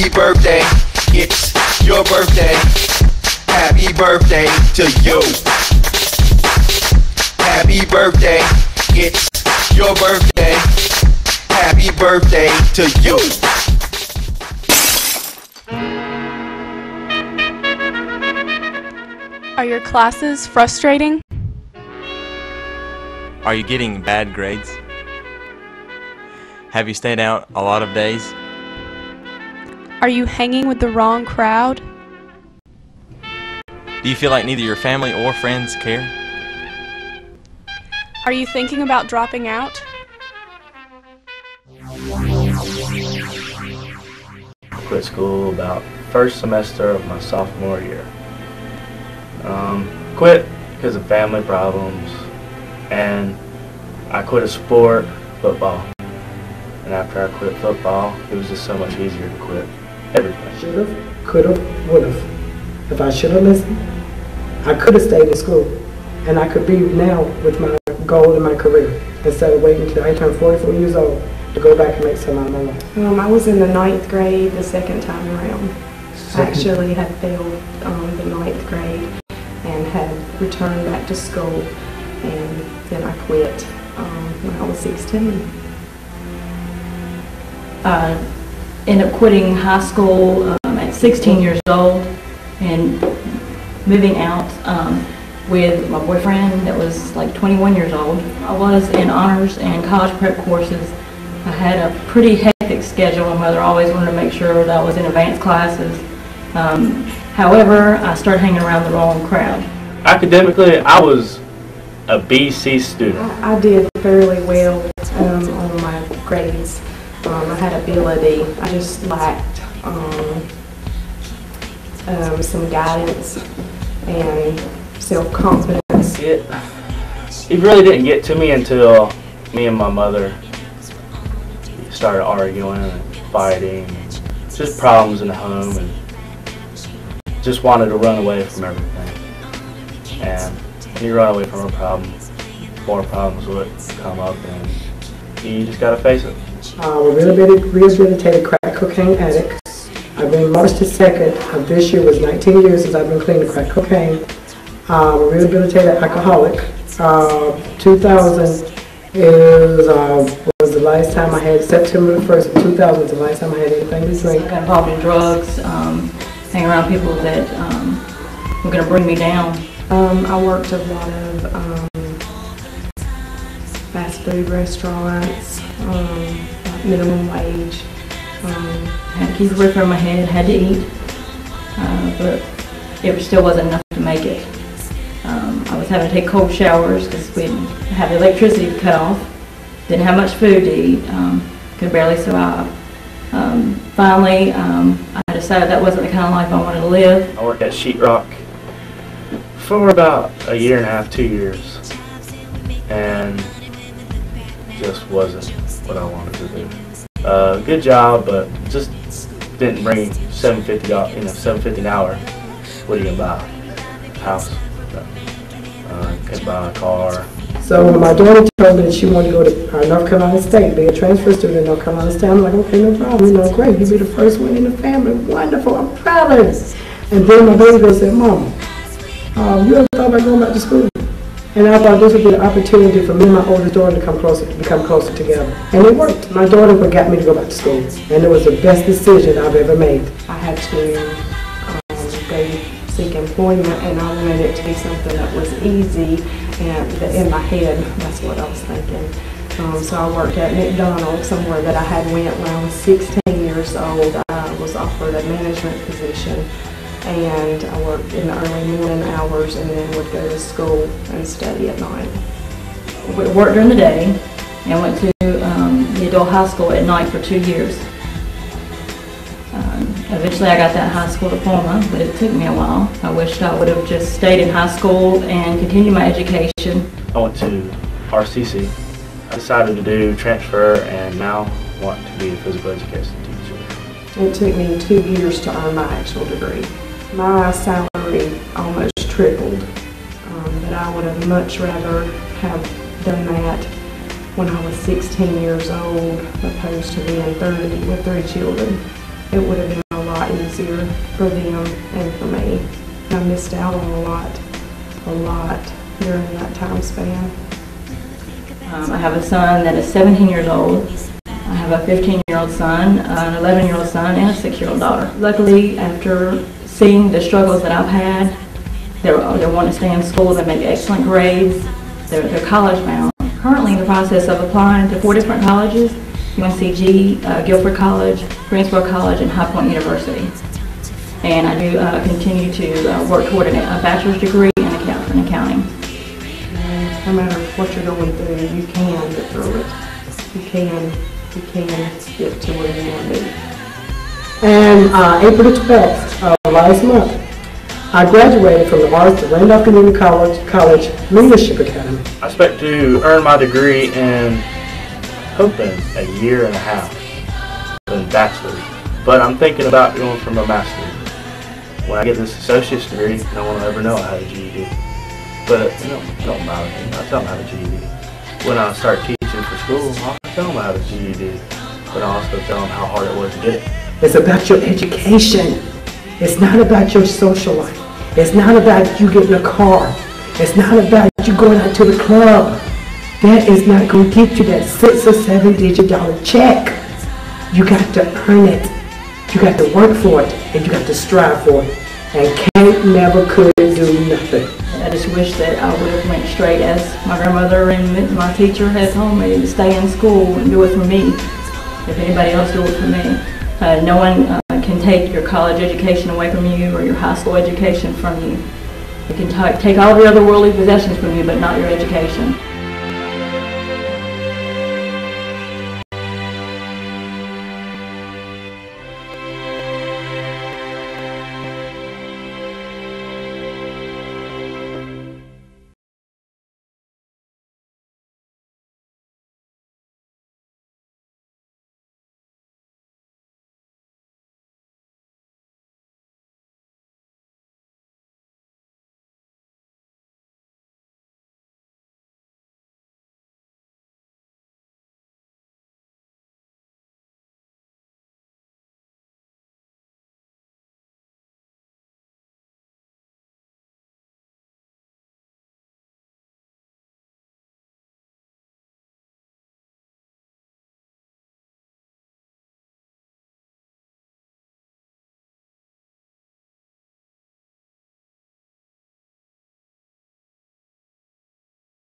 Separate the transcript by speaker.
Speaker 1: Happy birthday, it's your birthday. Happy birthday to you. Happy birthday, it's your birthday. Happy birthday to you.
Speaker 2: Are your classes frustrating?
Speaker 3: Are you getting bad grades? Have you stayed out a lot of days?
Speaker 2: Are you hanging with the wrong crowd?
Speaker 3: Do you feel like neither your family or friends care?
Speaker 2: Are you thinking about dropping out?
Speaker 4: I quit school about first semester of my sophomore year. Quit because of family problems, and I quit a sport, football. And after I quit football, it was just so much easier to quit everything.
Speaker 5: Should've, could've, would've. If I should've listened, I could've stayed in school, and I could be now with my goal in my career instead of waiting until I turned 44 years old to go back and make some out of my life.
Speaker 6: I was in the 9th grade the second time around. I actually had failed the 9th grade and had returned back to school, and then I quit when I was 16.
Speaker 7: Ended up quitting high school at 16 years old and moving out with my boyfriend that was like 21 years old. I was in honors and college prep courses. I had a pretty hectic schedule, and mother always wanted to make sure that I was in advanced classes. However, I started hanging around the wrong crowd.
Speaker 4: Academically, I was a BC student.
Speaker 6: I did fairly well on my grades. I had ability. I just lacked some guidance and self-confidence.
Speaker 4: It really didn't get to me until me and my mother started arguing and fighting, just problems in the home, and just wanted to run away from everything. And when you run away from a problem, more problems would come up, and you just gotta face it.
Speaker 5: I'm a rehabilitated crack cocaine addict. I've been March the 2nd of this year was 19 years since I've been clean of crack cocaine. I'm a rehabilitated alcoholic. 2000 was the last time I had, September the 1st of 2000 was the last time I had anything to drink.
Speaker 7: I got involved in drugs, hanging around people that were going to bring me down.
Speaker 6: I worked a lot of fast food restaurants, minimum wage.
Speaker 7: Had to keep a roof over my head, had to eat, but it still wasn't enough to make it. I was having to take cold showers because we didn't have the electricity cut off, didn't have much food to eat, could barely survive. Finally, I decided that wasn't the kind of life I wanted to live.
Speaker 4: I worked at sheetrock for about a year and a half, 2 years, and just wasn't what I wanted to do. Good job, but just didn't bring $7.50 an hour. What are you gonna buy? A house? Couldn't buy a car.
Speaker 5: So when my daughter told me that she wanted to go to North Carolina State, be a transfer student in North Carolina State, I'm like, okay, no problem. You know, great. You'll be the first one in the family. Wonderful. I'm proud of this. And then my baby girl said, Mama, you ever thought about going back to school? And I thought this would be an opportunity for me and my oldest daughter to become closer together. And it worked. My daughter got me to go back to school. And it was the best decision I've ever made.
Speaker 6: I had to go seek employment, and I wanted it to be something that was easy, and in my head, that's what I was thinking. So I worked at McDonald's, somewhere that I had went when I was 16 years old. I was offered a management position, and I worked in the early morning hours and then would go to school and study at night.
Speaker 7: We worked during the day and went to the adult high school at night for 2 years. Eventually I got that high school diploma, but it took me a while. I wished I would have just stayed in high school and continued my education.
Speaker 4: I went to RCC. I decided to do transfer, and now want to be a physical education teacher.
Speaker 6: It took me 2 years to earn my actual degree. My salary almost tripled, but I would have much rather have done that when I was 16 years old opposed to being 30 with 3 children. It would have been a lot easier for them and for me. I missed out on a lot during that time span.
Speaker 7: I have a son that is 17 years old. I have a 15-year-old son, an 11-year-old son, and a 6-year-old daughter. Luckily, after seeing the struggles that I've had, they want to stay in school, they make excellent grades, they're college bound. Currently in the process of applying to 4 different colleges: UNCG, Guilford College, Greensboro College, and High Point University. And I do continue to work toward a bachelor's degree in accounting.
Speaker 6: No matter what you're going through, you can get through it. You can get to where you want to be.
Speaker 5: And April the 12th of last month, I graduated from the Randolph Community College Leadership Academy.
Speaker 4: I expect to earn my degree in, hoping, a year and a half in bachelor's. But I'm thinking about going for my master's. When I get this associate's degree, no one will ever know I had a GED. But it don't matter. I tell them I have a GED. When I start teaching for school, I'll tell them I have a GED. But I also tell them how hard it was to get it.
Speaker 5: It's about your education. It's not about your social life. It's not about you getting a car. It's not about you going out to the club. That is not going to get you that $6 or $7 digit check. You got to earn it. You got to work for it, and you got to strive for it. And can't, never, could do nothing.
Speaker 7: I just wish that I would have went straight as my grandmother and my teacher had told me to stay in school and do it for me. If anybody else do it for me. No one can take your college education away from you or your high school education from you. It can take all of your other worldly possessions from you, but not your education.